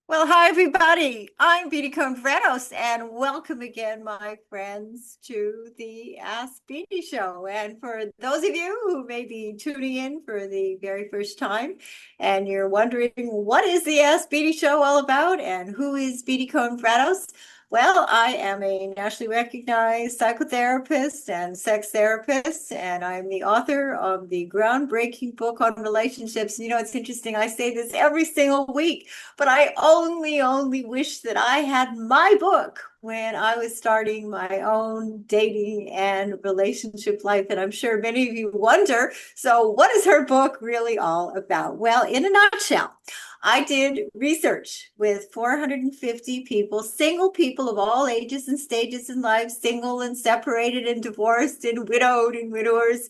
Well, hi everybody. I'm Beatty and welcome again, my friends, to the Ask Beatty Show. And for those of you who may be tuning in for the very first time, and you're wondering what is the Ask Beatty Show all about, and who is Beatty Well, I am a nationally recognized psychotherapist and sex therapist, and I'm the author of the groundbreaking book on relationships. You know, it's interesting. I say this every single week, but I only wish that I had my book when I was starting my own dating and relationship life. And I'm sure many of you wonder, so what is her book really all about? Well, in a nutshell, I did research with 450 people, single people of all ages and stages in life, single and separated and divorced and widowed and widowers.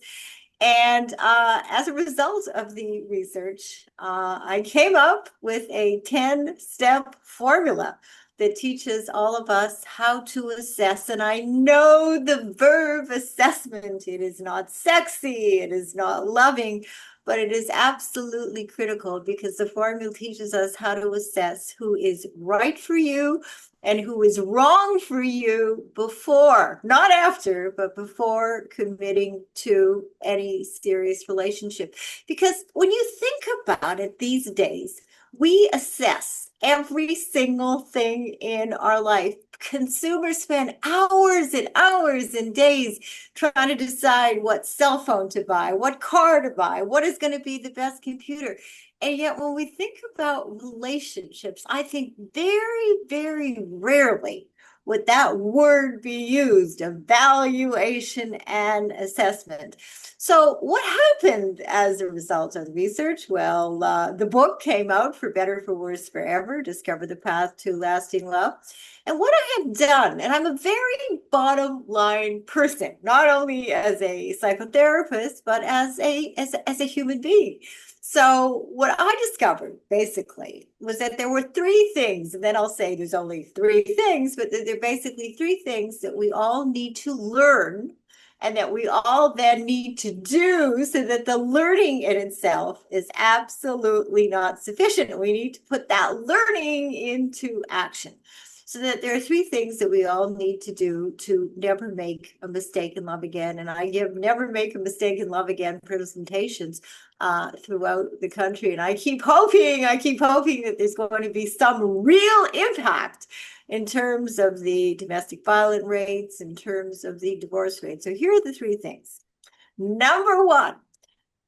And as a result of the research, I came up with a 10-step formula that teaches all of us how to assess. And I know the verb assessment, it is not sexy, it is not loving, but it is absolutely critical because the formula teaches us how to assess who is right for you and who is wrong for you before, not after, but before committing to any serious relationship. Because when you think about it these days, we assess every single thing in our life. Consumers spend hours and hours and days trying to decide what cell phone to buy, what car to buy, what is going to be the best computer. And yet, when we think about relationships, I think very rarely would that word be used, evaluation and assessment. So, what happened as a result of the research? Well, the book came out, For Better, For Worse, Forever, Discover the Path to Lasting Love. And what I have done, and I'm a very bottom line person, not only as a psychotherapist, but as a human being. So what I discovered basically was that there were three things, and then I'll say there's only three things, but there are basically three things that we all need to learn and that we all then need to do so that the learning in itself is absolutely not sufficient. We need to put that learning into action. So that there are three things that we all need to do to never make a mistake in love again. And I give Never Make a Mistake in Love Again presentations throughout the country. And I keep hoping that there's going to be some real impact in terms of the domestic violence rates, in terms of the divorce rate. So here are the three things. Number one,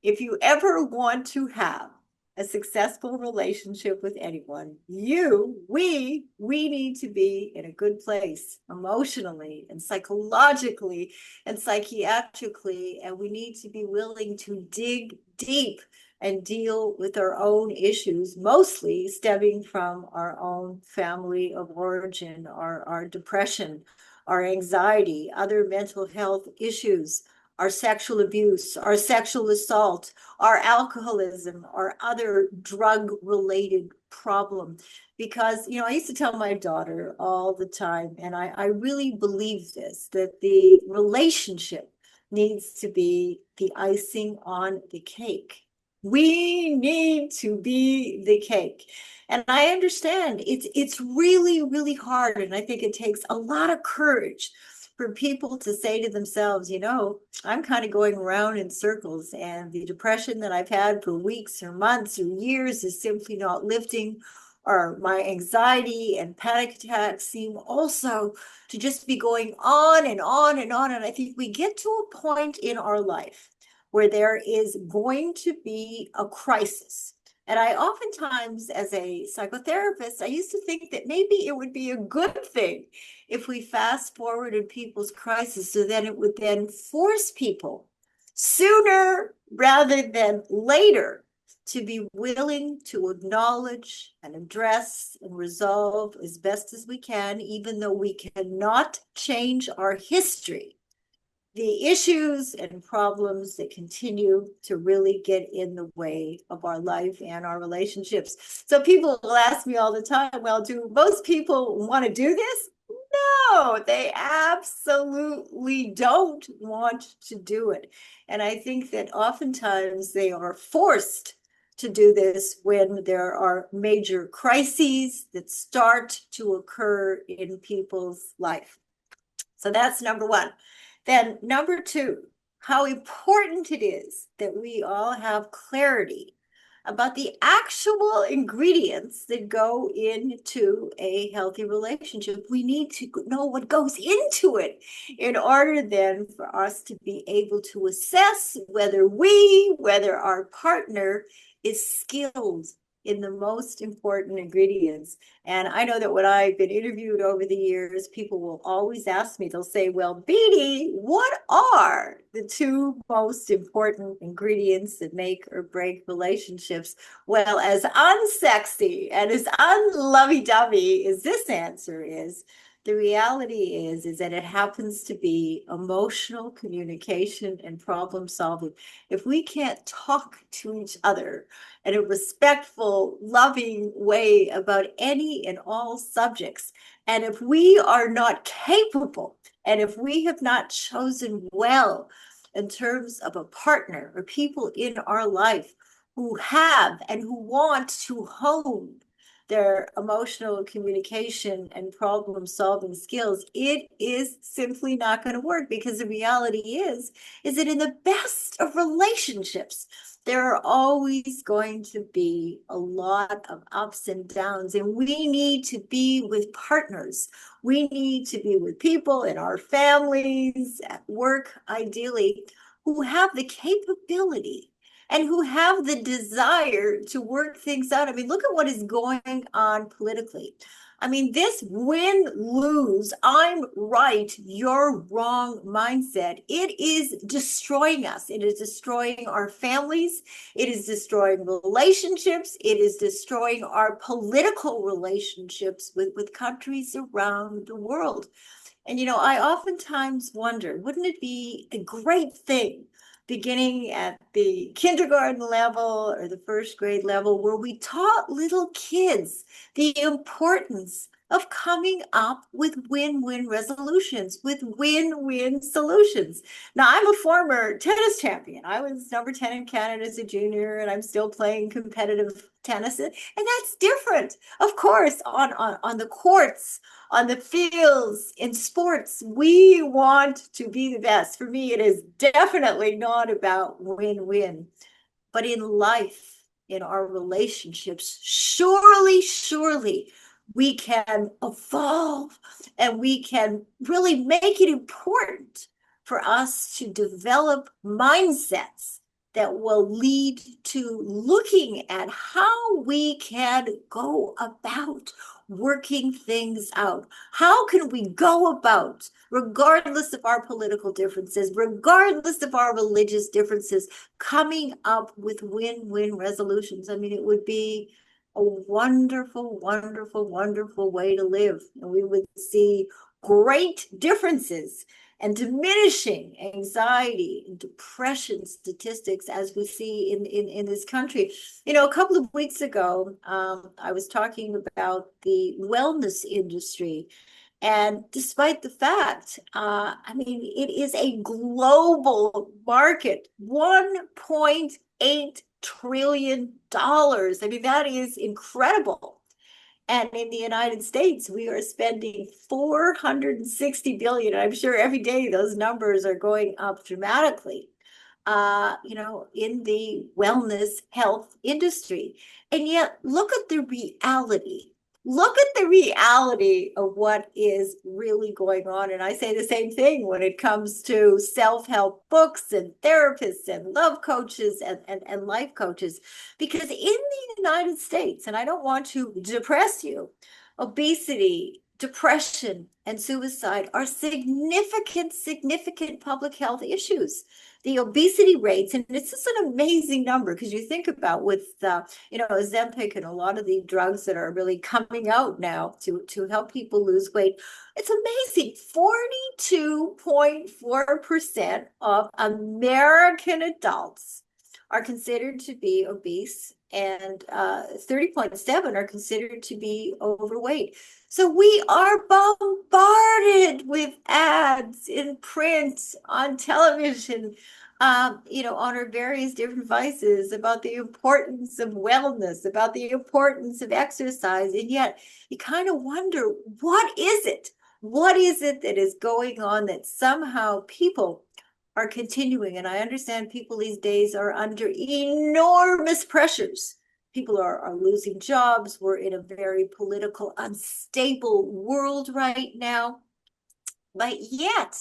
if you ever want to have a successful relationship with anyone, we need to be in a good place emotionally and psychologically and psychiatrically, and we need to be willing to dig deep and deal with our own issues, mostly stemming from our own family of origin, our depression, our anxiety, other mental health issues, our sexual abuse, our sexual assault, our alcoholism, our other drug related problem. Because, you know, I used to tell my daughter all the time, and I really believe this, that the relationship needs to be the icing on the cake. We need to be the cake. And I understand it's really hard. And I think it takes a lot of courage for people to say to themselves, you know, I'm kind of going around in circles, and the depression that I've had for weeks or months or years is simply not lifting, or my anxiety and panic attacks seem also to just be going on and on and on. And I think we get to a point in our life where there is going to be a crisis. And I oftentimes, as a psychotherapist, I used to think that maybe it would be a good thing if we fast forwarded people's crisis, so then it would then force people sooner rather than later to be willing to acknowledge and address and resolve as best as we can, even though we cannot change our history, the issues and problems that continue to really get in the way of our life and our relationships. So people will ask me all the time, well, do most people want to do this? No, they absolutely don't want to do it. And I think that oftentimes they are forced to do this when there are major crises that start to occur in people's life. So that's number one. Then number two, how important it is that we all have clarity about the actual ingredients that go into a healthy relationship. We need to know what goes into it in order then for us to be able to assess whether our partner is skilled in the most important ingredients. And I know that when I've been interviewed over the years, people will always ask me, they'll say, well, Beatty, what are the two most important ingredients that make or break relationships? Well, as unsexy and as unlovey-dovey as this answer is, the reality is that it happens to be emotional communication and problem solving. If we can't talk to each other in a respectful, loving way about any and all subjects, and if we are not capable, and if we have not chosen well in terms of a partner or people in our life who have and who want to hone their emotional communication and problem solving skills, it is simply not going to work, because the reality is that in the best of relationships, there are always going to be a lot of ups and downs, and we need to be with partners. We need to be with people in our families, at work, ideally, who have the capability and who have the desire to work things out. I mean, look at what is going on politically. I mean, this win-lose, I'm right, you're wrong mindset, it is destroying us. It is destroying our families. It is destroying relationships. It is destroying our political relationships with countries around the world. And, I oftentimes wonder, wouldn't it be a great thing beginning at the kindergarten level or the first grade level, where we taught little kids the importance of coming up with win-win resolutions, with win-win solutions. Now, I'm a former tennis champion. I was number 10 in Canada as a junior, and I'm still playing competitive tennis. And that's different, of course, on the courts, on the fields, in sports. We want to be the best. For me, it is definitely not about win-win. But in life, in our relationships, surely we can evolve, and we can really make it important for us to develop mindsets that will lead to looking at how we can go about working things out. How can we go about, regardless of our political differences, regardless of our religious differences, coming up with win-win resolutions? I mean, it would be a wonderful, wonderful, wonderful way to live. And we would see great differences and diminishing anxiety and depression statistics as we see in this country. A couple of weeks ago, I was talking about the wellness industry. And despite the fact, I mean, it is a global market, $1.8 trillion. I mean, that is incredible. And in the United States, we are spending 460 billion. I'm sure every day those numbers are going up dramatically, in the wellness health industry. And yet, look at the reality. Look at the reality of what is really going on. And I say the same thing when it comes to self-help books and therapists and love coaches and life coaches. Because in the United States, and I don't want to depress you, obesity, depression, and suicide are significant public health issues. The obesity rates, and it's just an amazing number, because you think about with Ozempic and a lot of the drugs that are really coming out now to help people lose weight. It's amazing. 42.4% of American adults are considered to be obese, and 30.7 are considered to be overweight. So we are bombarded with ads in print, on television, on our various different vices about the importance of wellness, about the importance of exercise. And yet you kind of wonder, what is it? What is it that is going on that somehow people are continuing? And I understand people these days are under enormous pressures. People are losing jobs. We're in a very political, unstable world right now. But yet,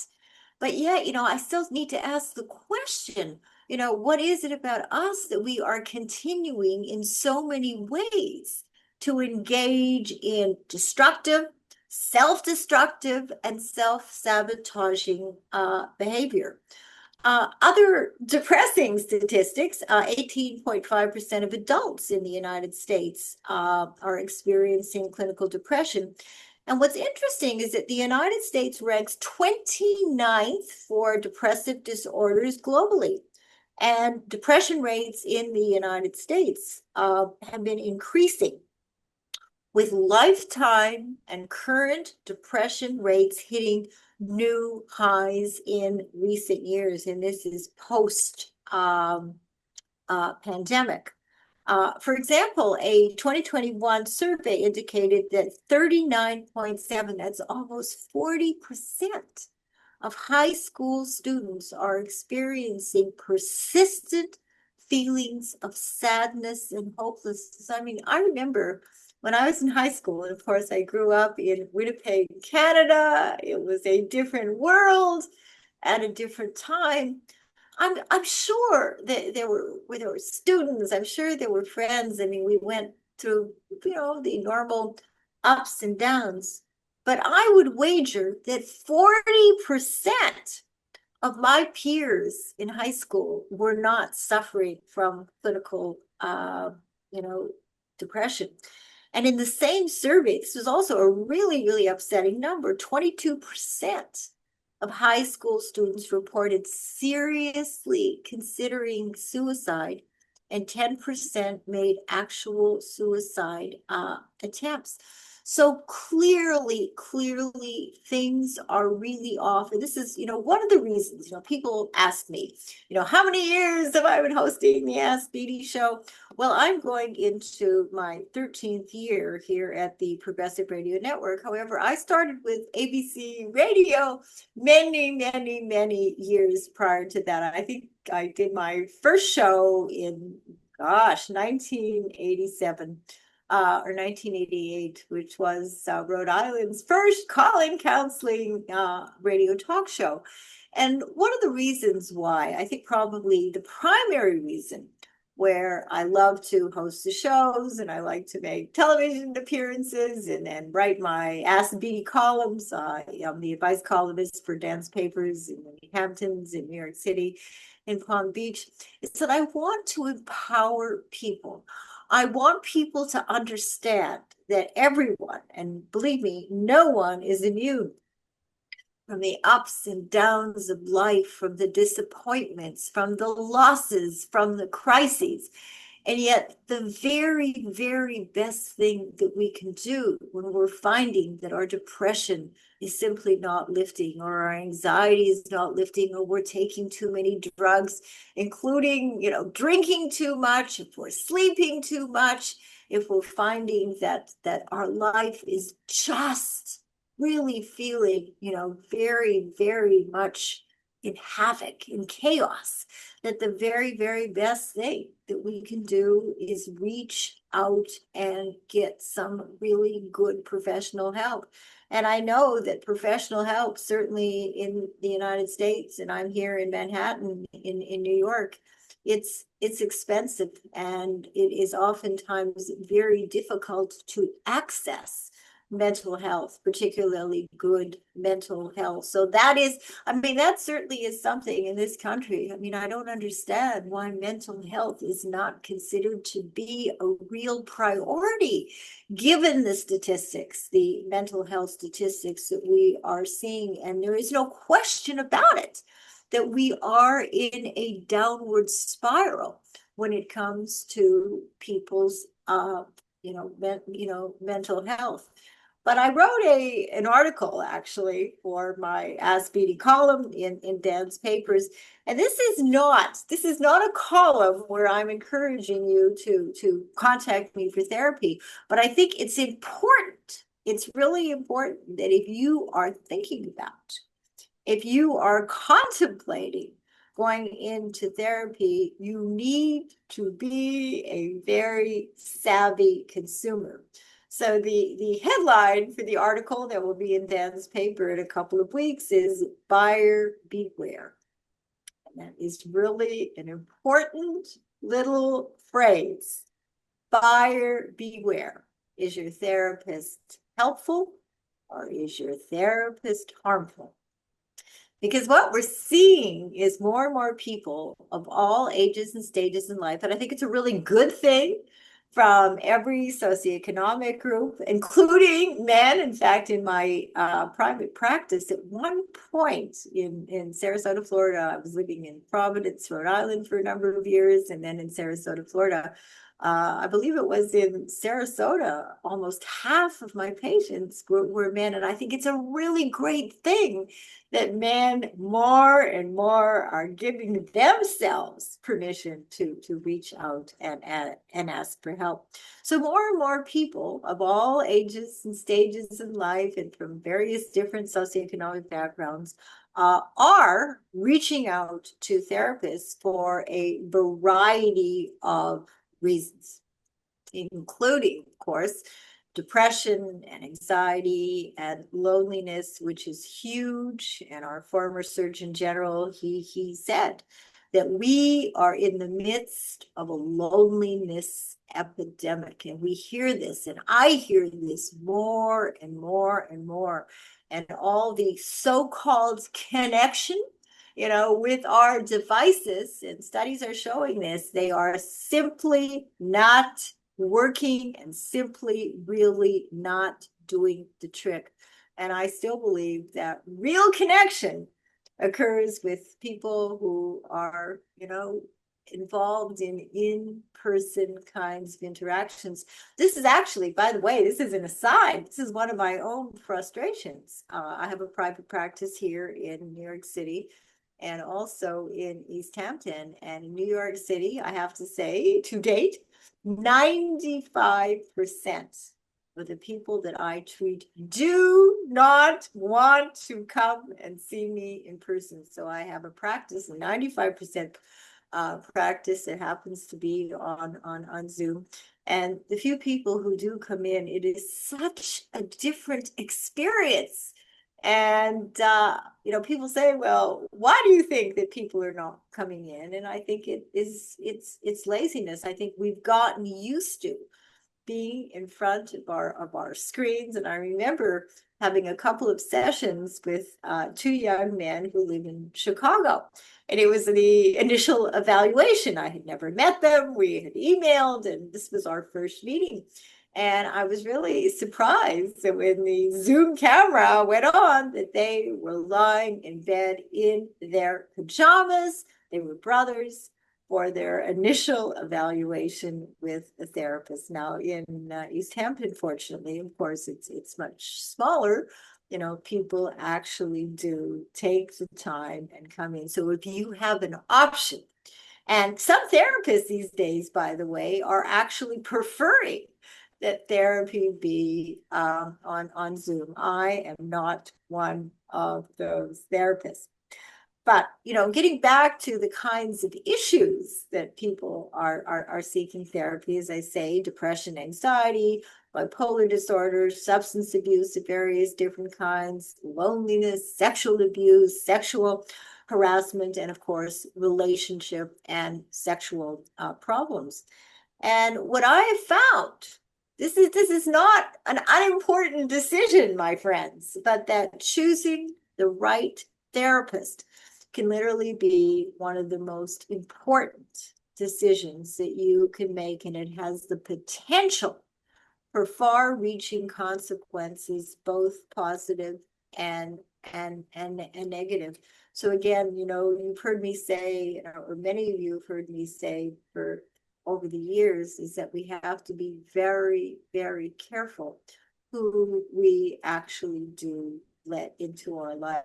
I still need to ask the question, what is it about us that we are continuing in so many ways to engage in destructive, self-destructive, and self-sabotaging behavior? Other depressing statistics, 18.5% of adults in the United States are experiencing clinical depression. And what's interesting is that the United States ranks 29th for depressive disorders globally. And depression rates in the United States have been increasing, with lifetime and current depression rates hitting new highs in recent years. And this is post pandemic. For example, a 2021 survey indicated that 39.7, that's almost 40% of high school students are experiencing persistent feelings of sadness and hopelessness. I mean, I remember when I was in high school, and of course I grew up in Winnipeg, Canada. It was a different world at a different time. I'm sure that there were students. I'm sure there were friends. I mean, we went through the normal ups and downs. But I would wager that 40% of my peers in high school were not suffering from clinical, depression. And in the same survey, this was also a really, really upsetting number. 22% of high school students reported seriously considering suicide, and 10% made actual suicide attempts. So clearly, things are really off. And this is, one of the reasons, people ask me, how many years have I been hosting the Ask Beatty show? Well, I'm going into my 13th year here at the Progressive Radio Network. However, I started with ABC Radio many years prior to that. I think I did my first show in, 1987 or 1988, which was Rhode Island's first call-in counseling radio talk show. And one of the reasons why, I think probably the primary reason where I love to host the shows and I like to make television appearances and write my Ask Beatty columns. I'm the advice columnist for Dance Papers in the Hamptons, in New York City, in Palm Beach. Is that I want to empower people. I want people to understand that everyone, and believe me, no one is immune from the ups and downs of life, from the disappointments, from the losses, from the crises. And yet the very best thing that we can do when we're finding that our depression is simply not lifting, or our anxiety is not lifting, or we're taking too many drugs, including, drinking too much, if we're sleeping too much, if we're finding that our life is just really feeling, very much in havoc, in chaos, that the very best thing that we can do is reach out and get some really good professional help. And I know that professional help, certainly in the United States, and I'm here in Manhattan, in New York, it's expensive, and it is oftentimes very difficult to access mental health, particularly good mental health. So that certainly is something in this country. I mean, I don't understand why mental health is not considered to be a real priority, given the statistics, the mental health statistics that we are seeing. And there is no question about it that we are in a downward spiral when it comes to people's mental health. But I wrote an article actually for my Ask Beatty column in Dan's papers. And this is not a column where I'm encouraging you to contact me for therapy, but I think it's important. It's really important that if you are thinking about, if you are contemplating going into therapy, you need to be a very savvy consumer. So the headline for the article that will be in Dan's paper in a couple of weeks is Buyer Beware. And that is really an important little phrase. Buyer beware. Is your therapist helpful or is your therapist harmful? Because what we're seeing is more and more people of all ages and stages in life, and I think it's a really good thing from every socioeconomic group, including men. In fact, in my private practice, at one point in Sarasota, Florida, I was living in Providence, Rhode Island for a number of years, and then in Sarasota, Florida. I believe it was in Sarasota, almost half of my patients were men. And I think it's a really great thing that men more and more are giving themselves permission to reach out and ask for help. So more and more people of all ages and stages in life and from various different socioeconomic backgrounds are reaching out to therapists for a variety of reasons, including, of course, depression and anxiety and loneliness, which is huge. And our former Surgeon General, he said that we are in the midst of a loneliness epidemic. And we hear this, and I hear this more and more and more. And all the so-called connection with our devices, and studies are showing this, they are simply not working and simply really not doing the trick. And I still believe that real connection occurs with people who are, involved in-person kinds of interactions. This is actually, by the way, this is an aside. This is one of my own frustrations. I have a private practice here in New York City, and also in East Hampton. And in New York City, I have to say, to date, 95% of the people that I treat do not want to come and see me in person. So I have a practice, a 95% practice that happens to be on Zoom. And the few people who do come in, it is such a different experience. And people say, well, why do you think that people are not coming in? And I think it's laziness. I think we've gotten used to being in front of our screens. And I remember having a couple of sessions with two young men who live in Chicago. And it was the initial evaluation. I had never met them. We had emailed, and this was our first meeting. And I was really surprised that when the Zoom camera went on, that they were lying in bed in their pajamas. They were brothers for their initial evaluation with a therapist. Now in East Hampton, fortunately, of course, it's much smaller. People actually do take the time and come in. So if you have an option, and some therapists these days, by the way, are actually preferring that therapy be on Zoom. I am not one of those therapists. But, getting back to the kinds of issues that people are seeking therapy, as I say, depression, anxiety, bipolar disorder, substance abuse of various different kinds, loneliness, sexual abuse, sexual harassment, and of course, relationship and sexual problems. And what I have found, this is not an unimportant decision, my friends, but that choosing the right therapist can literally be one of the most important decisions that you can make, and it has the potential for far-reaching consequences, both positive and negative. So again, you've heard me say, or many of you have heard me say for over the years, is that we have to be very, very careful who we actually do let into our life.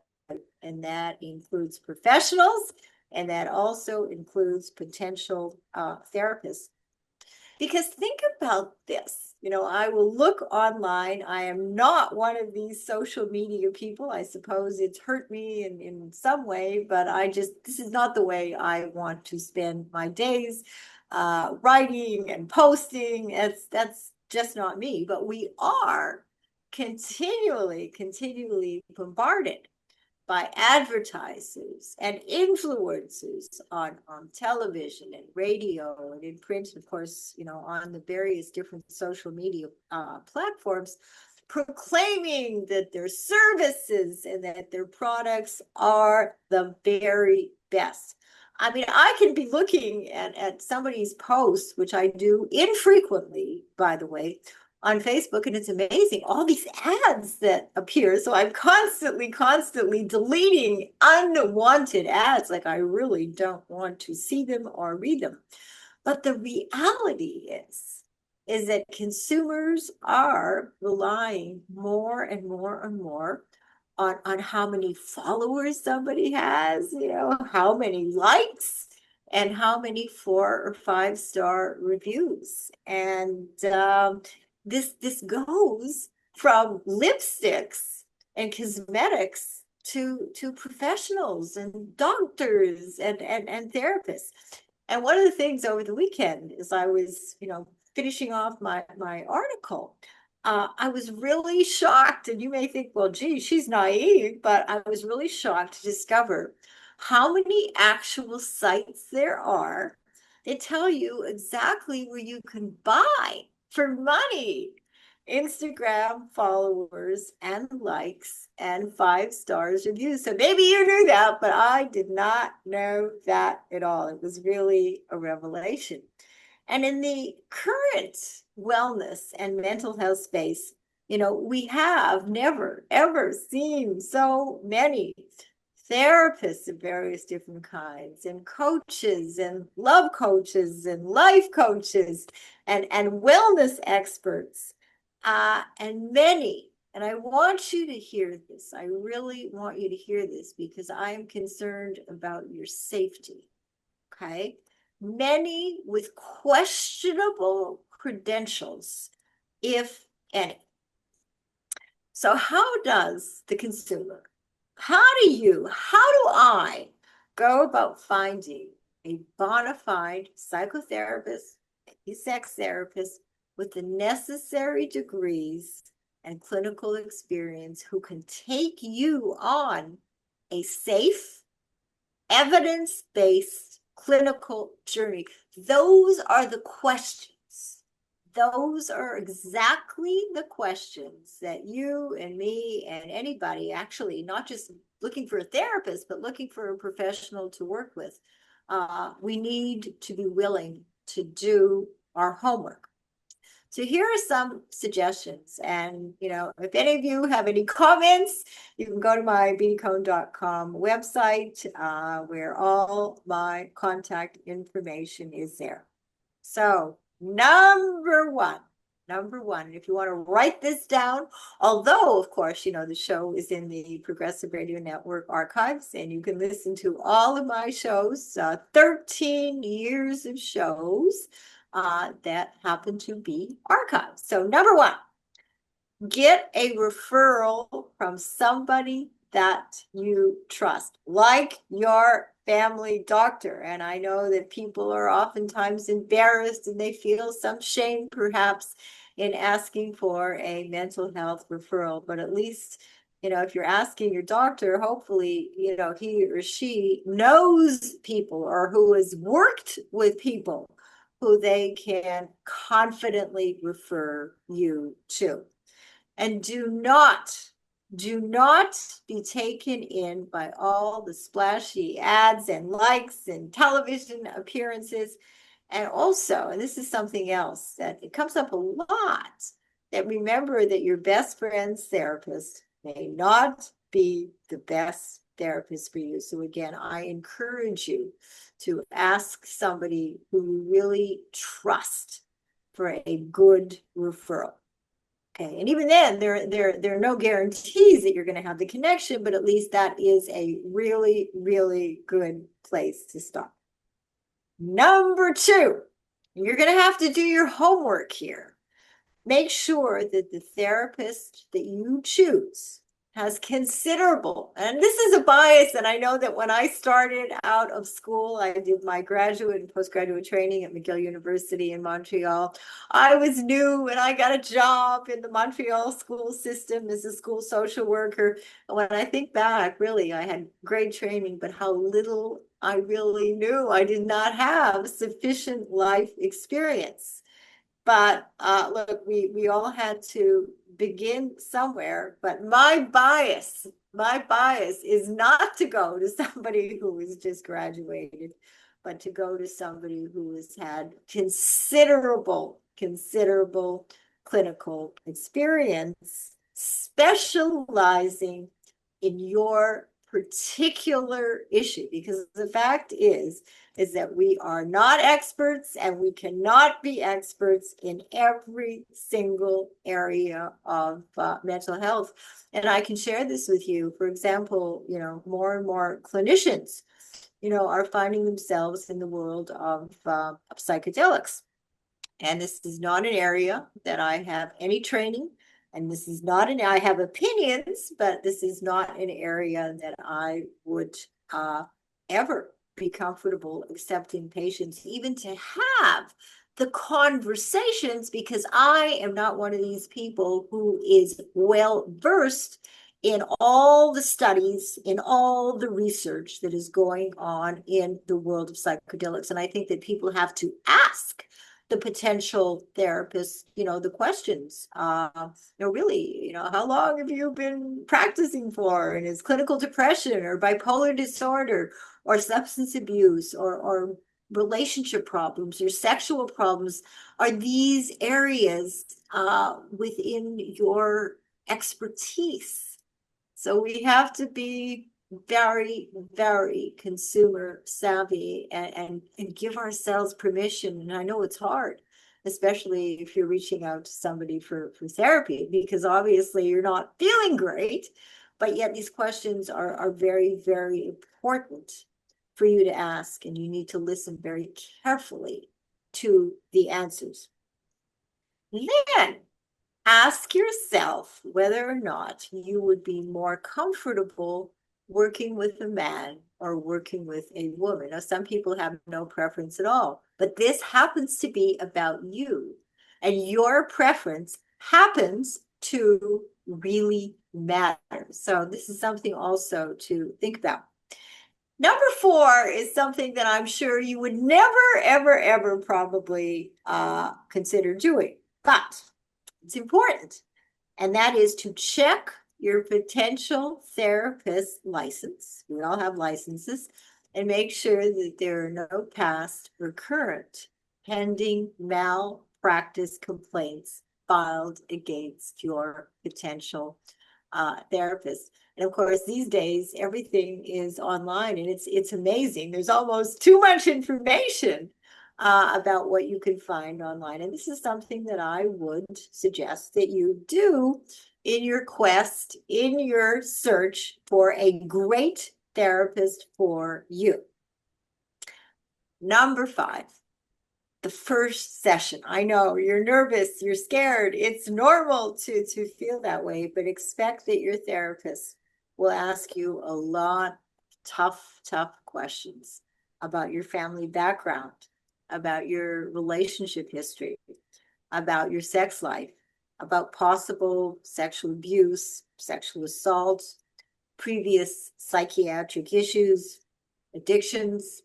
And that includes professionals, and that also includes potential therapists. Because think about this, I will look online. I am not one of these social media people. I suppose it's hurt me in some way, but this is not the way I want to spend my days writing and posting. That's just not me. But we are continually bombarded by advertisers and influencers on television and radio and in print, and of course, on the various different social media platforms, proclaiming that their services and that their products are the very best. I mean, I can be looking at somebody's post, which I do infrequently, by the way, on Facebook, and it's amazing, all these ads that appear. So I'm constantly deleting unwanted ads. Like, I really don't want to see them or read them. But the reality is that consumers are relying more and more on how many followers somebody has, how many likes, and how many 4 or 5 star reviews. And this goes from lipsticks and cosmetics to professionals and doctors and therapists. And one of the things over the weekend is I was, finishing off my article. I was really shocked, and you may think, well, gee, she's naive, but I was really shocked to discover how many actual sites there are that tell you exactly where you can buy for money Instagram followers and likes and 5 stars reviews. So maybe you knew that, but I did not know that at all. It was really a revelation. And in the current wellness and mental health space, we have never, ever seen so many therapists of various different kinds, and coaches, and love coaches, and life coaches, and wellness experts, and many. And I want you to hear this. I really want you to hear this because I am concerned about your safety. Okay. Many with questionable credentials, if any. So, how does the consumer, how do I go about finding a bona fide psychotherapist, a sex therapist with the necessary degrees and clinical experience who can take you on a safe, evidence-based clinical journey? Those are the questions. Those are exactly the questions that you and me and anybody, actually, not just looking for a therapist, but looking for a professional to work with. We need to be willing to do our homework. So here are some suggestions. And, if any of you have any comments, you can go to my beattycone.com website, where all my contact information is there. So number one, if you want to write this down, although, of course, the show is in the Progressive Radio Network archives, and you can listen to all of my shows, 13 years of shows that happen to be archived. So number one, get a referral from somebody that you trust, like your family doctor. And I know that people are oftentimes embarrassed and they feel some shame perhaps in asking for a mental health referral, but at least, if you're asking your doctor, hopefully, he or she knows people or who has worked with people who they can confidently refer you to. And do not be taken in by all the splashy ads and likes and television appearances. And also, and this is something else that it comes up a lot, that remember that your best friend's therapist may not be the best therapist for you. So again, I encourage you to ask somebody who you really trust for a good referral. Okay, and even then, there are no guarantees that you're going to have the connection, but at least that is a really, really good place to start. Number two, you're going to have to do your homework here. Make sure that the therapist that you choose has considerable, and this is a bias, and I know that when I started out of school, I did my graduate and postgraduate training at McGill University in Montreal. I was new and I got a job in the Montreal school system as a school social worker. And when I think back, really, I had great training, but how little I really knew. I did not have sufficient life experience. But look, we all had to begin somewhere. But my bias is not to go to somebody who was just graduated, but to go to somebody who has had considerable clinical experience, specializing in your particular issue. Because the fact is that we are not experts and we cannot be experts in every single area of mental health. And I can share this with you. For example, more and more clinicians, are finding themselves in the world of psychedelics. And this is not an area that I have any training. And this is not I have opinions, but this is not an area that I would ever be comfortable accepting patients, even to have the conversations, because I am not one of these people who is well versed in all the studies, in all the research that is going on in the world of psychedelics. And I think that people have to ask the potential therapist, the questions, really, how long have you been practicing for? And is clinical depression or bipolar disorder or substance abuse or relationship problems or sexual problems, are these areas within your expertise? So we have to be very, very consumer savvy and give ourselves permission. And I know it's hard, especially if you're reaching out to somebody for therapy, because obviously you're not feeling great, but yet these questions are very, very important for you to ask, and you need to listen very carefully to the answers. Then ask yourself whether or not you would be more comfortable working with a man or working with a woman. Now, some people have no preference at all, but this happens to be about you, and your preference happens to really matter. So this is something also to think about. Number four is something that I'm sure you would never, ever, ever probably consider doing, but it's important. And that is to check your potential therapist license. We all have licenses, and make sure that there are no past or current pending malpractice complaints filed against your potential therapist. And of course, these days, everything is online, and it's amazing. There's almost too much information about what you can find online. And this is something that I would suggest that you do in your quest, in your search for a great therapist for you. Number five, the first session. I know you're nervous, you're scared. It's normal to feel that way, but expect that your therapist will ask you a lot of tough questions about your family background, about your relationship history, about your sex life, about possible sexual abuse, sexual assault, previous psychiatric issues, addictions,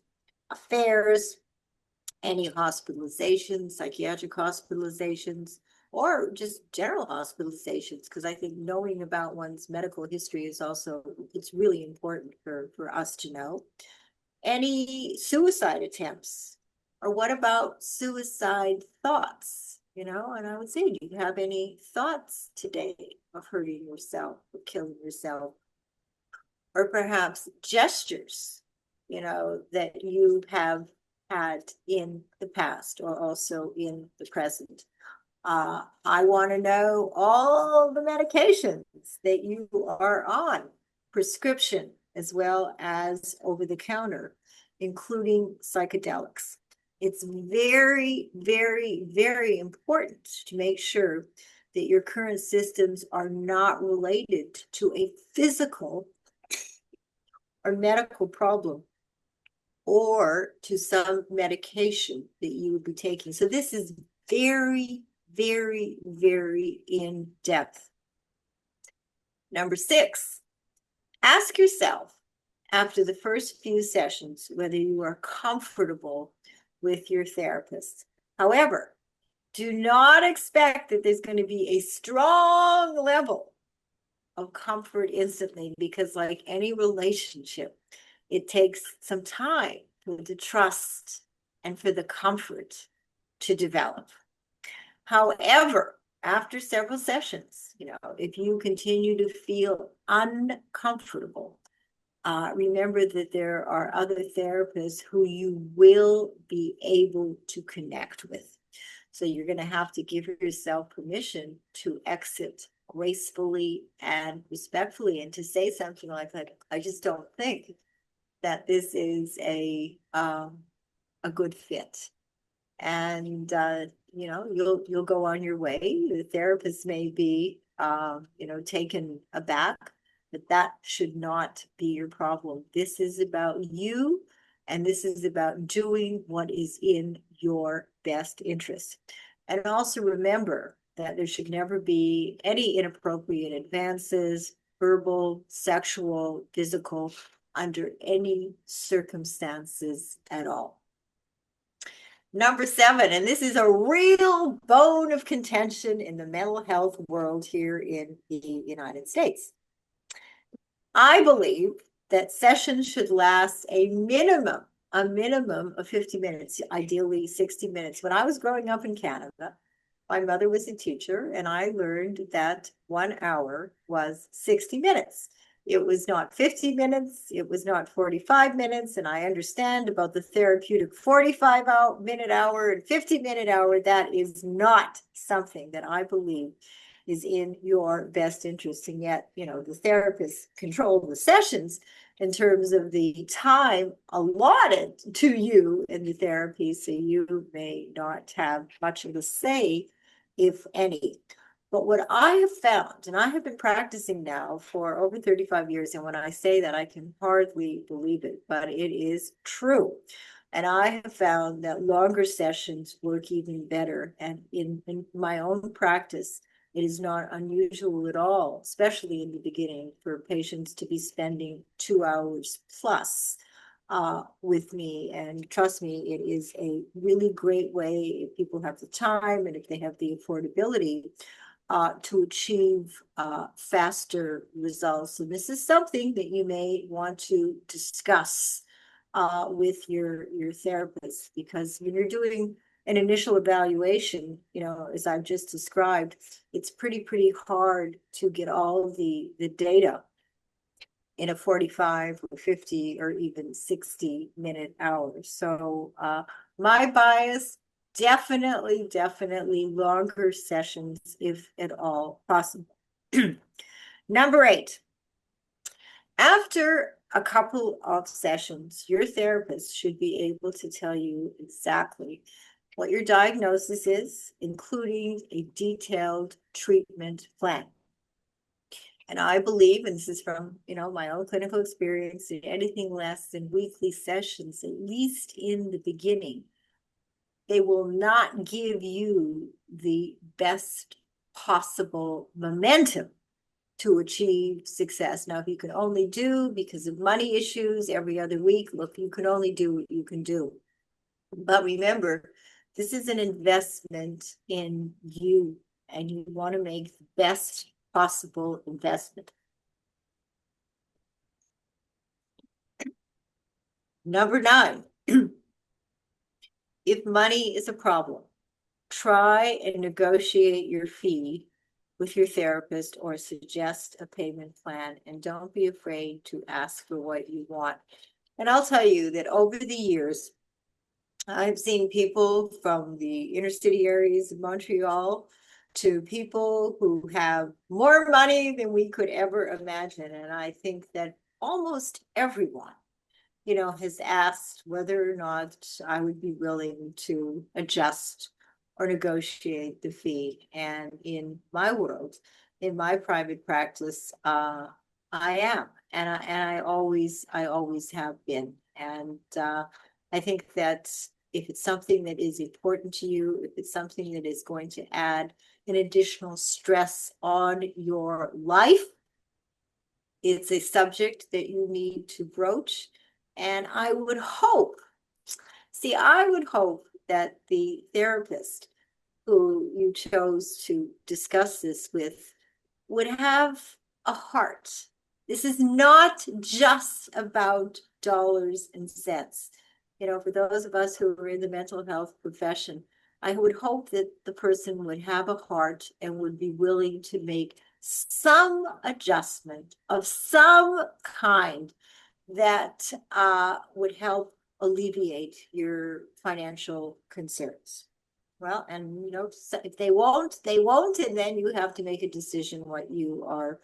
affairs, any hospitalizations, psychiatric hospitalizations, or just general hospitalizations, because I think knowing about one's medical history is also, it's really important for us to know. Any suicide attempts, or what about suicide thoughts? And I would say, do you have any thoughts today of hurting yourself or killing yourself? Or perhaps gestures, that you have had in the past or also in the present. I want to know all the medications that you are on, prescription as well as over the counter, including psychedelics. It's very, very, very important to make sure that your current systems are not related to a physical or medical problem or to some medication that you would be taking. So this is very, very, very in depth. Number 6, ask yourself after the first few sessions whether you are comfortable with your therapist. However, do not expect that there's going to be a strong level of comfort instantly, because like any relationship, it takes some time for the trust and for the comfort to develop. However, after several sessions, if you continue to feel uncomfortable, remember that there are other therapists who you will be able to connect with. So you're going to have to give yourself permission to exit gracefully and respectfully, and to say something like that. I just don't think that this is a good fit. And you'll go on your way. The therapist may be taken aback, but that should not be your problem. This is about you, and this is about doing what is in your best interest. And also remember that there should never be any inappropriate advances, verbal, sexual, physical, under any circumstances at all. Number 7, and this is a real bone of contention in the mental health world here in the United States. I believe that sessions should last a minimum of 50 minutes, ideally 60 minutes. When I was growing up in Canada, my mother was a teacher, and I learned that 1 hour was 60 minutes. It was not 50 minutes. It was not 45 minutes. And I understand about the therapeutic 45-minute hour and 50-minute hour. That is not something that I believe is in your best interest. And yet, the therapists control the sessions in terms of the time allotted to you in the therapy. So you may not have much of a say, if any. But what I have found, and I have been practicing now for over 35 years, and when I say that, I can hardly believe it, but it is true. And I have found that longer sessions work even better. And in my own practice, it is not unusual at all, especially in the beginning, for patients to be spending 2 hours plus with me. And trust me, it is a really great way, if people have the time and if they have the affordability, to achieve faster results. And this is something that you may want to discuss with your therapist, because when you're doing an initial evaluation, as I've just described, it's pretty hard to get all the data in a 45 or 50 or even 60-minute hour. So my bias, definitely longer sessions, if at all possible. Number 8, after a couple of sessions, your therapist should be able to tell you exactly what your diagnosis is, including a detailed treatment plan. And I believe, and this is from, my own clinical experience, that anything less than weekly sessions, at least in the beginning, they will not give you the best possible momentum to achieve success. Now, if you can only do, because of money issues, every other week, look, you can only do what you can do. But remember, this is an investment in you, and you want to make the best possible investment. Number 9, if money is a problem, try and negotiate your fee with your therapist or suggest a payment plan, and don't be afraid to ask for what you want. And I'll tell you that over the years, I've seen people from the inner city areas of Montreal to people who have more money than we could ever imagine. And I think that almost everyone, has asked whether or not I would be willing to adjust or negotiate the fee. And in my world, in my private practice, I am, and I always have been. And I think that if it's something that is important to you, if it's something that is going to add an additional stress on your life, it's a subject that you need to broach. And I would hope that the therapist who you chose to discuss this with would have a heart. This is not just about dollars and cents. For those of us who are in the mental health profession, I would hope that the person would have a heart and would be willing to make some adjustment of some kind that would help alleviate your financial concerns. Well, and if they won't, they won't, and then you have to make a decision what you are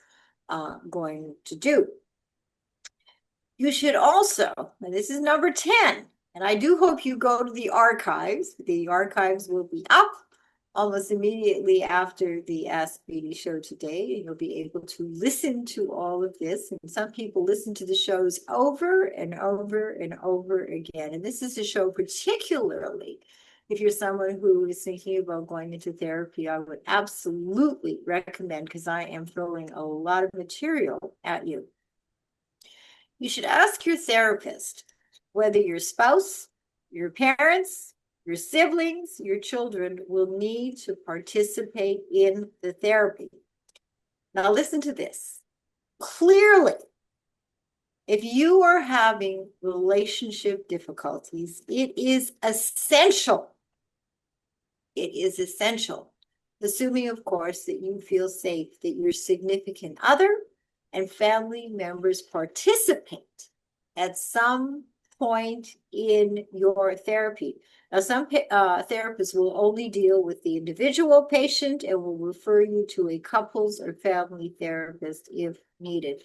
going to do. You should also, and this is number 10, and I do hope you go to the archives. The archives will be up almost immediately after the Ask Beatty show today, and you'll be able to listen to all of this. And some people listen to the shows over and over and over again. And this is a show particularly if you're someone who is thinking about going into therapy, I would absolutely recommend, because I am throwing a lot of material at you. You should ask your therapist whether your spouse, your parents, your siblings, your children will need to participate in the therapy. Now, listen to this. Clearly, if you are having relationship difficulties, it is essential. It is essential, assuming, of course, that you feel safe, that your significant other and family members participate at some point in your therapy. Now, some therapists will only deal with the individual patient and will refer you to a couples or family therapist if needed.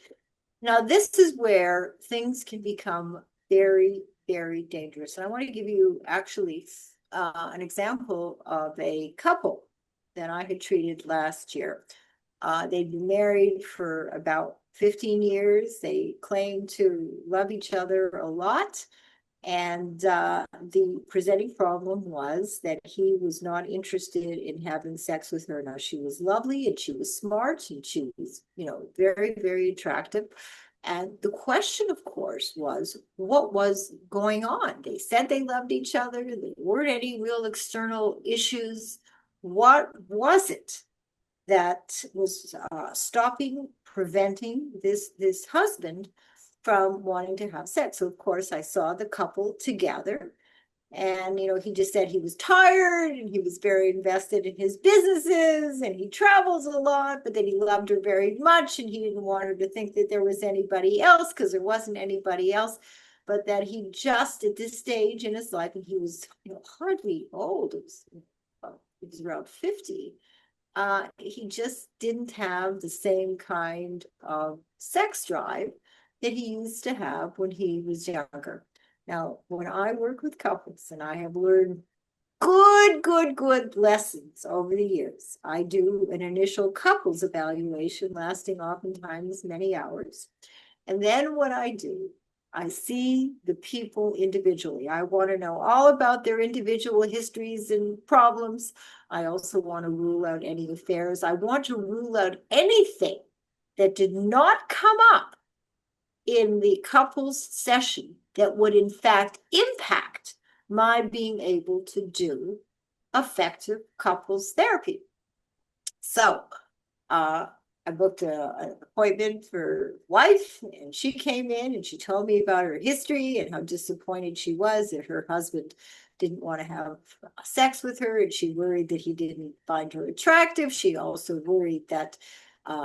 Now, this is where things can become very, very dangerous. And I want to give you actually an example of a couple that I had treated last year. They'd been married for about 15 years. They claimed to love each other a lot. And the presenting problem was that he was not interested in having sex with her. Now, she was lovely and she was smart and she was, very, very attractive. And the question, of course, was what was going on? They said they loved each other. There weren't any real external issues. What was it that was preventing this husband from wanting to have sex? So, of course, I saw the couple together. And, he just said he was tired and he was very invested in his businesses and he travels a lot, but then he loved her very much and he didn't want her to think that there was anybody else because there wasn't anybody else, but that he just at this stage in his life, and he was hardly old, it was around 50, he just didn't have the same kind of sex drive that he used to have when he was younger. Now, when I work with couples, and I have learned good lessons over the years, I do an initial couples evaluation lasting oftentimes many hours. And then what I do, I see the people individually. I want to know all about their individual histories and problems. I also want to rule out any affairs. I want to rule out anything that did not come up in the couples session that would in fact impact my being able to do effective couples therapy. So I booked an appointment for wife, and she came in and she told me about her history and how disappointed she was that her husband didn't want to have sex with her, and she worried that he didn't find her attractive. She also worried that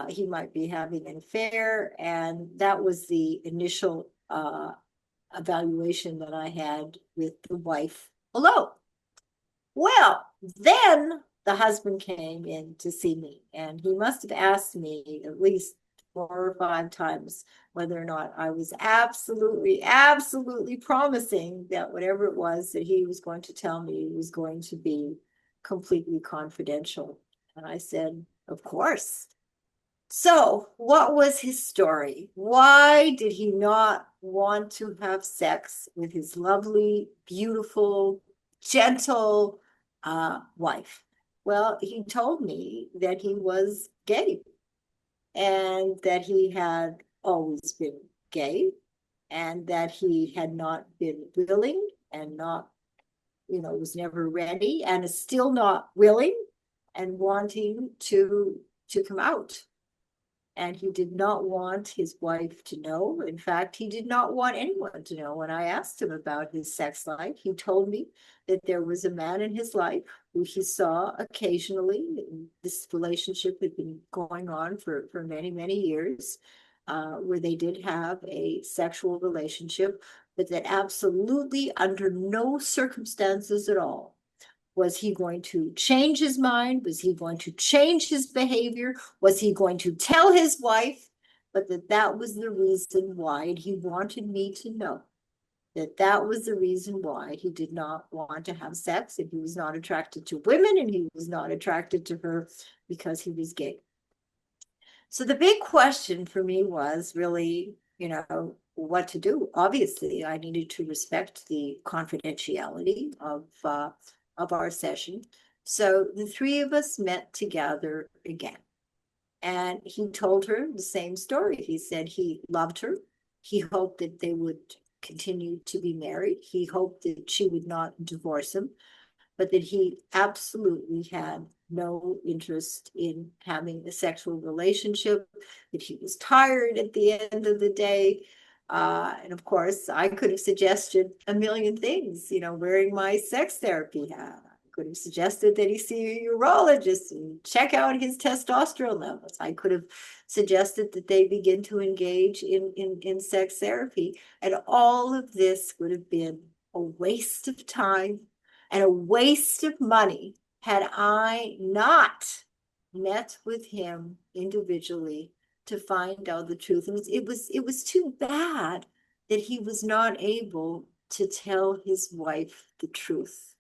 he might be having an affair, and that was the initial evaluation that I had with the wife hello. Well, then the husband came in to see me, and he must have asked me at least 4 or 5 times whether or not I was absolutely, absolutely promising that whatever it was that he was going to tell me was going to be completely confidential. And I said, of course. So, what was his story? Why did he not want to have sex with his lovely, beautiful, gentle wife? Well, he told me that he was gay and that he had always been gay and that he had not been willing and not, was never ready and is still not willing and wanting to come out, and he did not want his wife to know. In fact, he did not want anyone to know. When I asked him about his sex life, he told me that there was a man in his life who he saw occasionally. This relationship had been going on for many, many years, where they did have a sexual relationship, but that absolutely under no circumstances at all was he going to change his mind? Was he going to change his behavior? Was he going to tell his wife? But that was the reason why, and he wanted me to know that that was the reason why he did not want to have sex, and he was not attracted to women, and he was not attracted to her because he was gay. So the big question for me was really, what to do. Obviously, I needed to respect the confidentiality of our session. So the three of us met together again. And he told her the same story. He said he loved her. He hoped that they would continue to be married. He hoped that she would not divorce him, but that he absolutely had no interest in having a sexual relationship, that he was tired at the end of the day. And of course, I could have suggested a million things, wearing my sex therapy hat. I could have suggested that he see a urologist and check out his testosterone levels. I could have suggested that they begin to engage in sex therapy. And all of this would have been a waste of time and a waste of money had I not met with him individually to find out the truth. And it was too bad that he was not able to tell his wife the truth.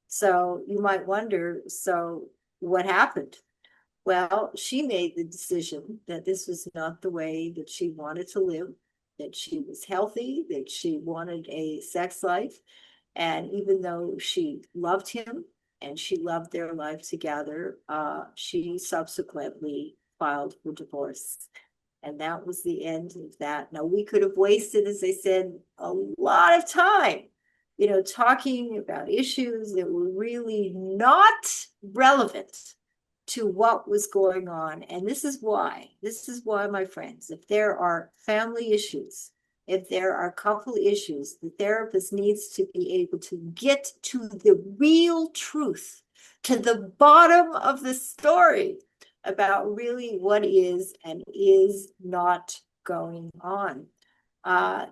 So you might wonder, so what happened? Well, she made the decision that this was not the way that she wanted to live, that she was healthy, that she wanted a sex life. And even though she loved him and she loved their life together, she subsequently filed for divorce. And that was the end of that. Now, we could have wasted, as I said, a lot of time, talking about issues that were really not relevant to what was going on. And this is why, my friends, if there are family issues, if there are couple issues, the therapist needs to be able to get to the real truth, to the bottom of the story about really what is and is not going on.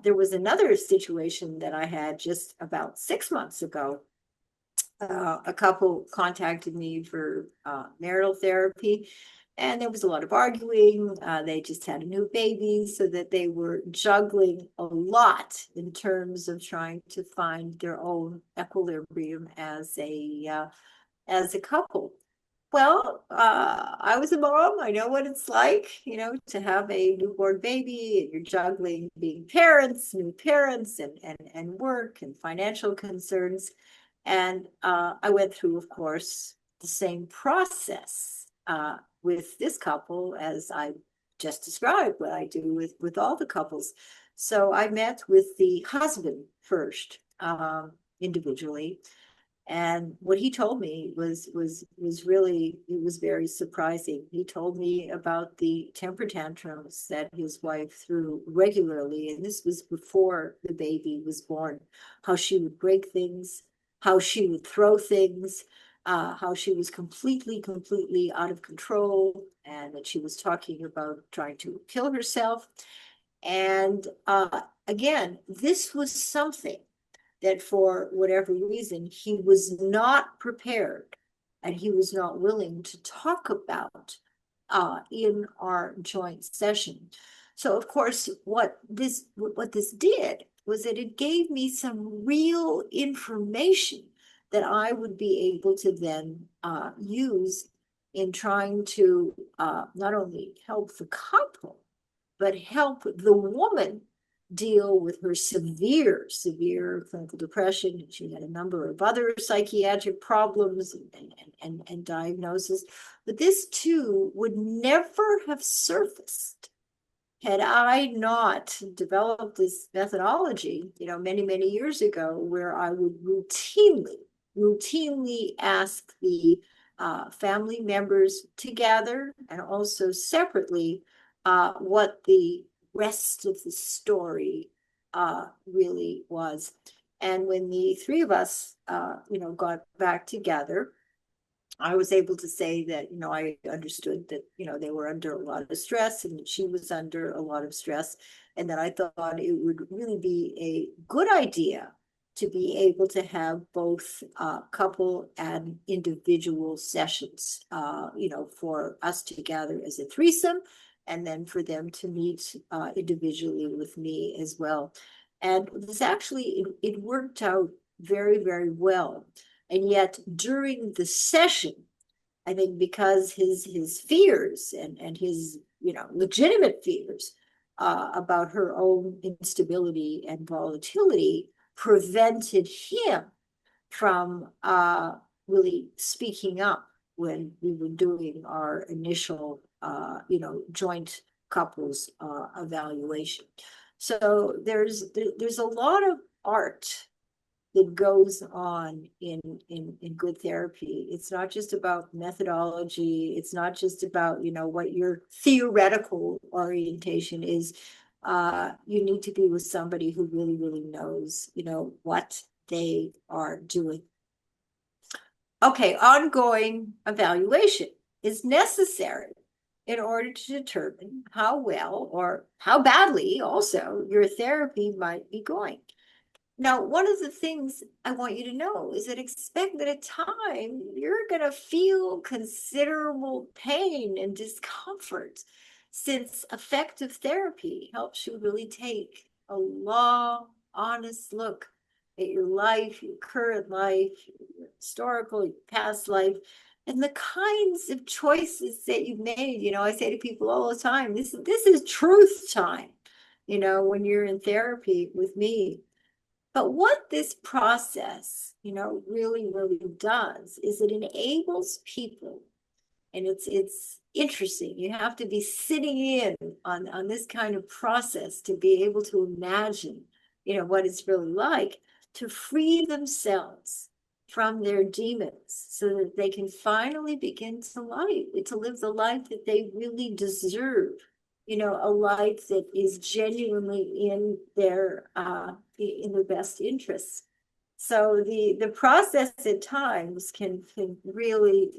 There was another situation that I had just about 6 months ago. A couple contacted me for marital therapy, and there was a lot of arguing. They just had a new baby, so that they were juggling a lot in terms of trying to find their own equilibrium as a couple. Well, I was a mom. I know what it's like, to have a newborn baby, and you're juggling being parents, new parents, and work and financial concerns. And I went through, of course, the same process with this couple as I just described, what I do with all the couples. So I met with the husband first, individually, and what he told me was really, it was very surprising. He told me about the temper tantrums that his wife threw regularly, and this was before the baby was born. How she would break things, how she would throw things, how she was completely out of control, and that she was talking about trying to kill herself. And again, this was something that for whatever reason, he was not prepared and he was not willing to talk about in our joint session. So of course, what this did was that it gave me some real information that I would be able to then use in trying to not only help the couple, but help the woman deal with her severe clinical depression. She had a number of other psychiatric problems and diagnoses. But this too would never have surfaced had I not developed this methodology, many years ago, where I would routinely ask the family members together and also separately what the rest of the story really was. And when the three of us, got back together, I was able to say that, I understood that, they were under a lot of stress and that she was under a lot of stress, and that I thought it would really be a good idea to be able to have both couple and individual sessions, for us to gather as a threesome, and then for them to meet individually with me as well. And this actually, it worked out very well. And yet during the session, I think because his fears and his, legitimate fears about her own instability and volatility prevented him from really speaking up when we were doing our initial, joint couples evaluation. So there's a lot of art that goes on in good therapy. It's not just about methodology. It's not just about, what your theoretical orientation is. You need to be with somebody who really knows, what they are doing. Okay, ongoing evaluation is necessary in order to determine how well or how badly also your therapy might be going. Now, one of the things I want you to know is that expect that at times you're going to feel considerable pain and discomfort, since effective therapy helps you really take a long, honest look at your life, your current life, your historical, your past life, and the kinds of choices that you've made. I say to people all the time, this is truth time, when you're in therapy with me. But what this process, really does is it enables people, and it's interesting. You have to be sitting in on this kind of process to be able to imagine, what it's really like to free themselves from their demons so that they can finally begin to live the life that they really deserve. A life that is genuinely in their best interests. So the process at times can really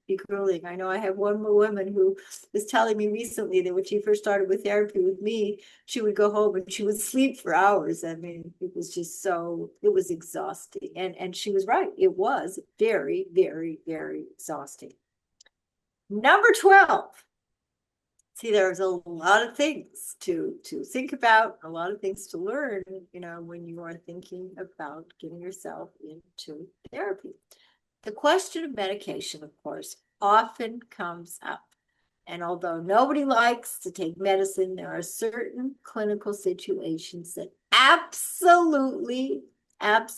be grueling. I know I have one woman who was telling me recently that when she first started with therapy with me, she would go home and she would sleep for hours. I mean, it was just it was exhausting. And she was right. It was very exhausting. Number 12. See, there's a lot of things to think about, a lot of things to learn, when you are thinking about getting yourself into therapy. The question of medication, of course, often comes up. And although nobody likes to take medicine, there are certain clinical situations that absolutely, and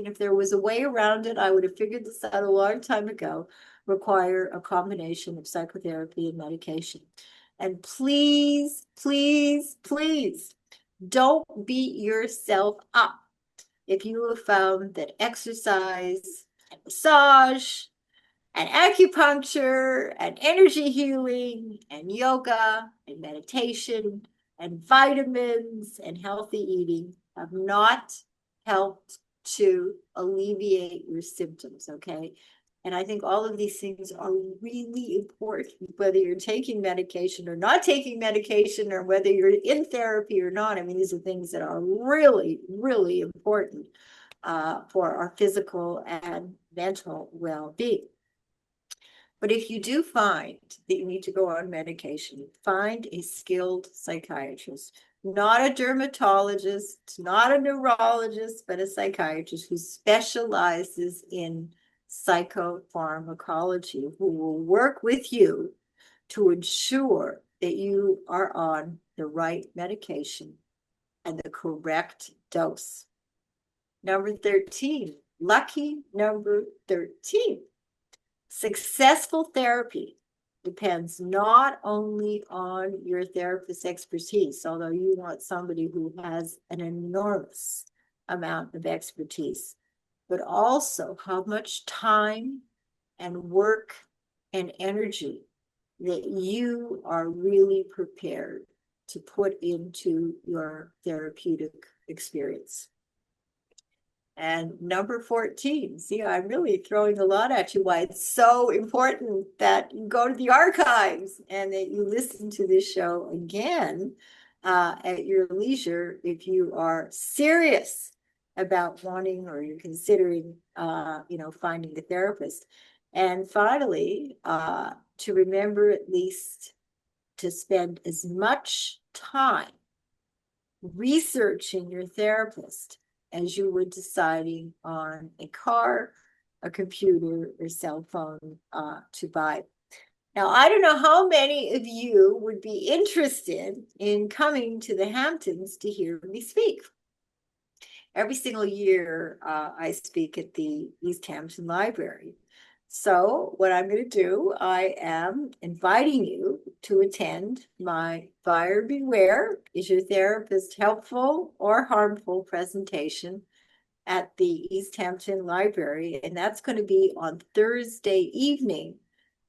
if there was a way around it, I would have figured this out a long time ago, require a combination of psychotherapy and medication. And please don't beat yourself up if you have found that exercise and massage and acupuncture and energy healing and yoga and meditation and vitamins and healthy eating have not helped to alleviate your symptoms, okay? And I think all of these things are really important, whether you're taking medication or not taking medication, or whether you're in therapy or not. I mean, these are things that are really important. for our physical and mental well-being. But if you do find that you need to go on medication, find a skilled psychiatrist, not a dermatologist, not a neurologist, but a psychiatrist who specializes in psychopharmacology, who will work with you to ensure that you are on the right medication and the correct dose. Number 13, lucky number 13. Successful therapy depends not only on your therapist's expertise, although you want somebody who has an enormous amount of expertise, but also how much time and work and energy that you are really prepared to put into your therapeutic experience. And number 14, see, I'm really throwing a lot at you, why it's so important that you go to the archives and that you listen to this show again at your leisure if you are serious about wanting or you're considering, finding a therapist. And finally, to remember at least to spend as much time researching your therapist as you were deciding on a car, a computer, or cell phone to buy. Now, I don't know how many of you would be interested in coming to the Hamptons to hear me speak. Every single year, I speak at the East Hampton Library. So what I'm going to do, I am inviting you to attend my Buyer Beware, Is Your Therapist Helpful or Harmful presentation at the East Hampton Library. And that's going to be on Thursday evening,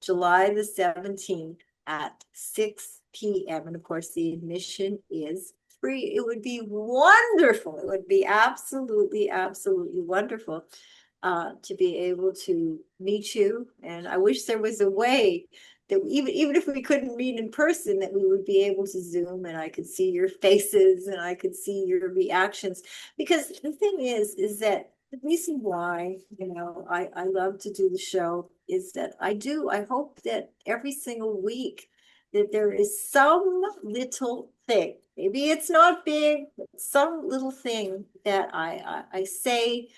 July the 17th at 6 p.m. And of course, the admission is free. It would be wonderful. It would be absolutely, absolutely wonderful to be able to meet you. And I wish there was a way that even if we couldn't meet in person, that we would be able to Zoom and I could see your faces and I could see your reactions. Because the thing is that the reason why, I love to do the show is that I hope that every single week that there is some little thing, maybe it's not big, but some little thing that I say,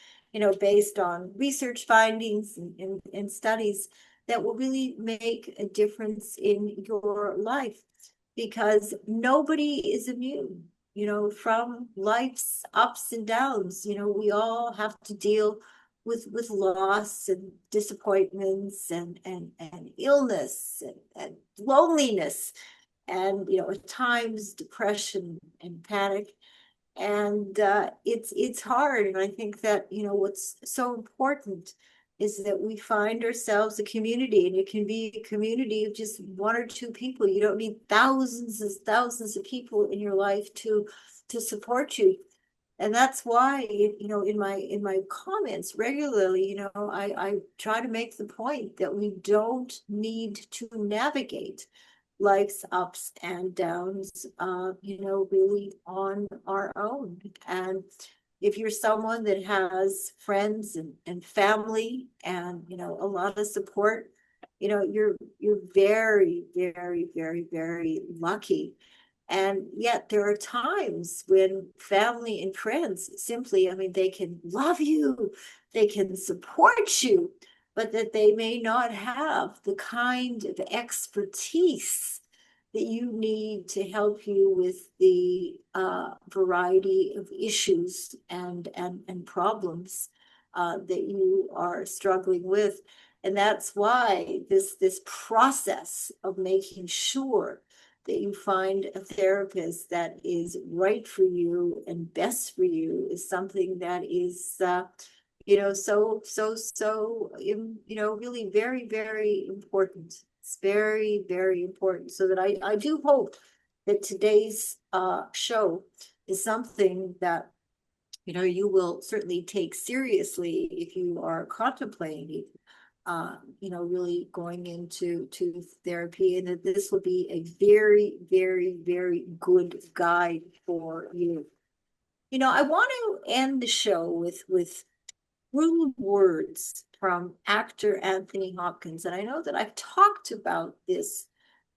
based on research findings and studies that will really make a difference in your life, because nobody is immune, from life's ups and downs. We all have to deal with loss and disappointments and illness and loneliness and, at times depression and panic. And it's hard. And I think that, what's so important is that we find ourselves a community, and it can be a community of just one or two people. You don't need thousands and thousands of people in your life to support you. And that's why, in my comments regularly, I try to make the point that we don't need to navigate life's ups and downs, really on our own. And if you're someone that has friends and family and, a lot of support, you're very, very, very, very lucky. And yet there are times when family and friends simply, they can love you, they can support you, but that they may not have the kind of expertise that you need to help you with the variety of issues and problems that you are struggling with. And that's why this process of making sure that you find a therapist that is right for you and best for you is something that is really very, very important. It's very, very important. So that I do hope that today's show is something that you will certainly take seriously if you are contemplating really going into therapy, and that this will be a very, very, very good guide for you. I want to end the show with brutal words from actor Anthony Hopkins. And I know that I've talked about this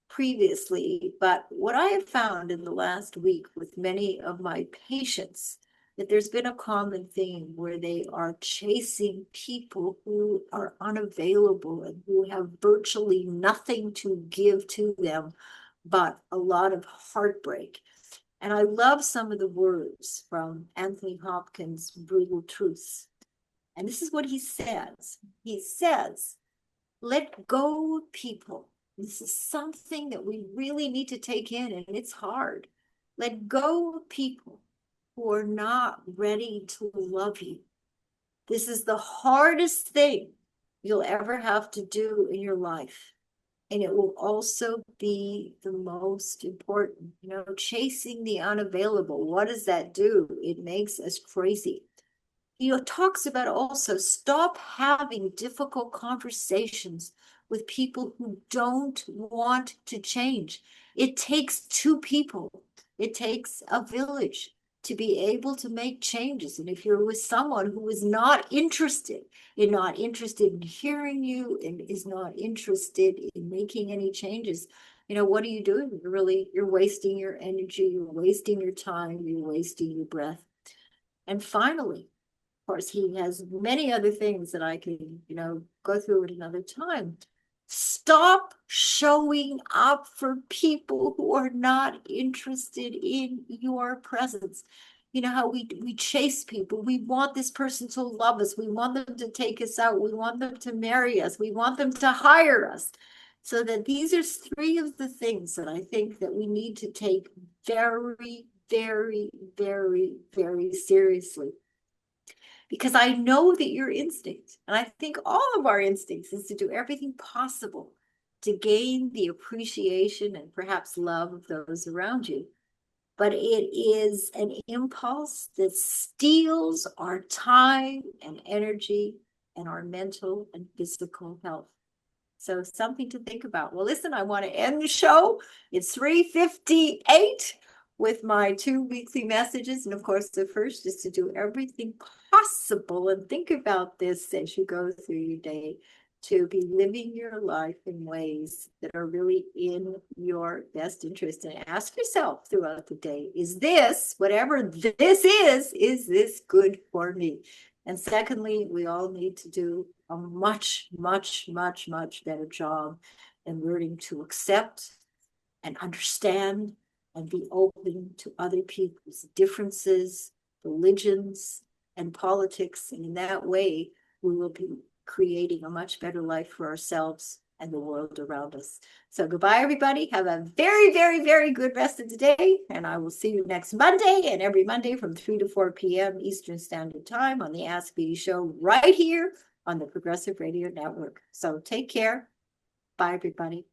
previously, but what I have found in the last week with many of my patients, that there's been a common theme where they are chasing people who are unavailable and who have virtually nothing to give to them but a lot of heartbreak. And I love some of the words from Anthony Hopkins' Brutal Truths. And this is what he says. He says, let go of people. This is something that we really need to take in, and it's hard. Let go of people who are not ready to love you. This is the hardest thing you'll ever have to do in your life. And it will also be the most important, chasing the unavailable. What does that do? It makes us crazy. He talks about also stop having difficult conversations with people who don't want to change. It takes two people. It takes a village to be able to make changes. And if you're with someone who is not interested in hearing you and is not interested in making any changes, what are you doing? You're wasting your energy, you're wasting your time, you're wasting your breath. And finally, of course, he has many other things that I can, go through at another time. Stop showing up for people who are not interested in your presence. You know how we chase people. We want this person to love us. We want them to take us out. We want them to marry us. We want them to hire us. So that these are three of the things that I think that we need to take very, very, very, very seriously. Because I know that your instinct, and I think all of our instincts, is to do everything possible to gain the appreciation and perhaps love of those around you. But it is an impulse that steals our time and energy and our mental and physical health. So something to think about. Well, listen, I want to end the show. It's 3:58 with my 2 weekly messages. And of course, the first is to do everything possible and think about this as you go through your day, to be living your life in ways that are really in your best interest. And ask yourself throughout the day, is this, whatever this is this good for me? And secondly, we all need to do a much, much, much, much better job in learning to accept and understand and be open to other people's differences, religions, and politics. And in that way, we will be creating a much better life for ourselves and the world around us. So goodbye, everybody. Have a very, very, very good rest of the day. And I will see you next Monday and every Monday from 3 to 4 p.m. Eastern Standard Time on the Ask Beatty Show right here on the Progressive Radio Network. So take care. Bye, everybody.